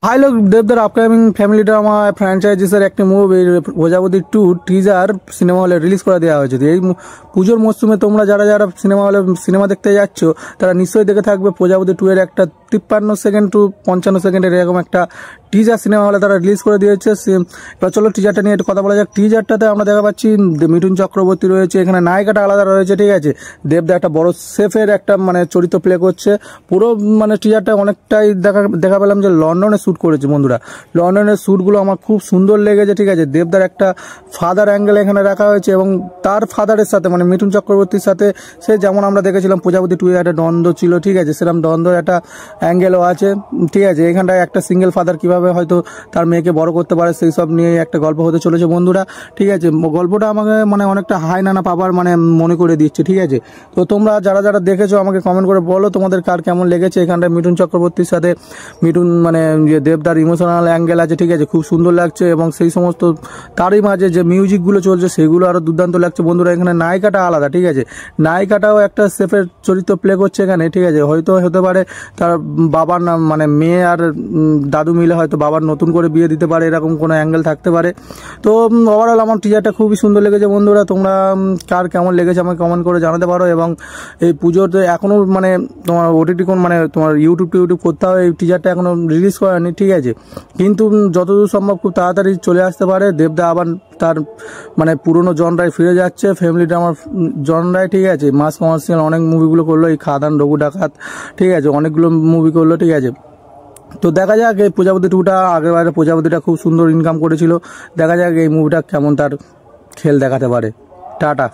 High লোক দেবদার upcoming family drama ফ্র্যাঞ্চাইজিসের একটি মুভি প্রজাপতি 2 টিজার সিনেমা হলে রিলিজ করে দেওয়া হয়েছে। এই পুজোর মরশুমে তোমরা যারা যারা সিনেমা হলে সিনেমা দেখতে যাচ্ছ তারা নিশ্চয়ই দেখে থাকবে প্রজাপতি 2 এর একটা 53 সেকেন্ড টু 55 সেকেন্ডের এরকম একটা টিজার সিনেমা হলে তারা রিলিজ করে দিয়েছে। এবার চলো টিজারটা নিয়ে একটু কথা বলা যাক। টিজারটাতে আমরা দেখা পাচ্ছি মিঠুন চক্রবর্তী রয়েছে, এখানে নায়িকাটা আলাদা রয়েছে, ঠিক আছে। দেবদা একটা বড় শেফের একটা চরিত্র প্লে করছে। পুরো টিজারটা অনেকটাই দেখা পেলাম যে লন্ডনে শ্যুট করেছে বন্ধুরা। লন্ডনের শ্যুটগুলো আমার খুব সুন্দর লেগেছে, ঠিক আছে। দেবদার একটা ফাদার অ্যাঙ্গেল এখানে রাখা হয়েছে এবং তার ফাদারের সাথে মিঠুন চক্রবর্তীর সাথে সে যেমন আমরা দেখেছিলাম প্রজাপতি 2 এর একটা দ্বন্দ্ব ছিল, ঠিক আছে, সেরকম দ্বন্দ্বের একটা অ্যাঙ্গেলও আছে, ঠিক আছে। এখানটায় একটা সিঙ্গেল ফাদার কিভাবে হয়তো তার মেয়েকে বড় করতে পারে সেই সব নিয়ে একটা গল্প হতে চলেছে বন্ধুরা, ঠিক আছে। গল্পটা আমাকে অনেকটা হাই নানা পাবার মনে করে দিচ্ছে, ঠিক আছে। তো তোমরা যারা যারা দেখেছো আমাকে কমেন্ট করে বলো তোমাদের কার কেমন লেগেছে। এখানটায় মিঠুন চক্রবর্তীর সাথে মিঠুন দেবদার ইমোশনাল অ্যাঙ্গেল আছে, ঠিক আছে, খুব সুন্দর লাগছে এবং সেই সমস্ত তারই মাঝে যে মিউজিকগুলো চলছে সেগুলো আরও দুর্দান্ত লাগছে বন্ধুরা। এখানে নায়িকাটা আলাদা, ঠিক আছে, নায়িকাটাও একটা সেফের চরিত্র প্লে করছে এখানে, ঠিক আছে। হয়তো হতে পারে তার বাবার নাম মেয়ে আর দাদু মিলে হয়তো বাবার নতুন করে বিয়ে দিতে পারে, এরকম কোনো অ্যাঙ্গেল থাকতে পারে। তো ওভারঅল আমার টিজারটা খুবই সুন্দর লেগেছে বন্ধুরা। তোমরা কার কেমন লেগেছে আমাকে কমেন্ট করে জানাতে পারো। এবং এই পুজোতে এখনও তোমার ওটিটি কোন তোমার ইউটিউব করতে হবে, এই টিজারটা এখনও রিলিজ করেনি, ঠিক আছে। কিন্তু যতদূর সম্ভব খুব তাড়াতাড়ি চলে আসতে পারে। দেবদা আবার তার পুরনো জনরায় ফিরে যাচ্ছে, ফ্যামিলি ড্রামার জনরায়, ঠিক আছে। মাস কমার্শিয়াল অনেক মুভিগুলো করলো, এই খাদান, রঘু ডাকাত, ঠিক আছে, অনেকগুলো মুভি করলো, ঠিক আছে। তো দেখা যাক এই প্রজাপতি 2টা আগেরবারে প্রজাপতিটা খুব সুন্দর ইনকাম করেছিল, দেখা যাক এই মুভিটা কেমন তার খেল দেখাতে পারে। টাটা।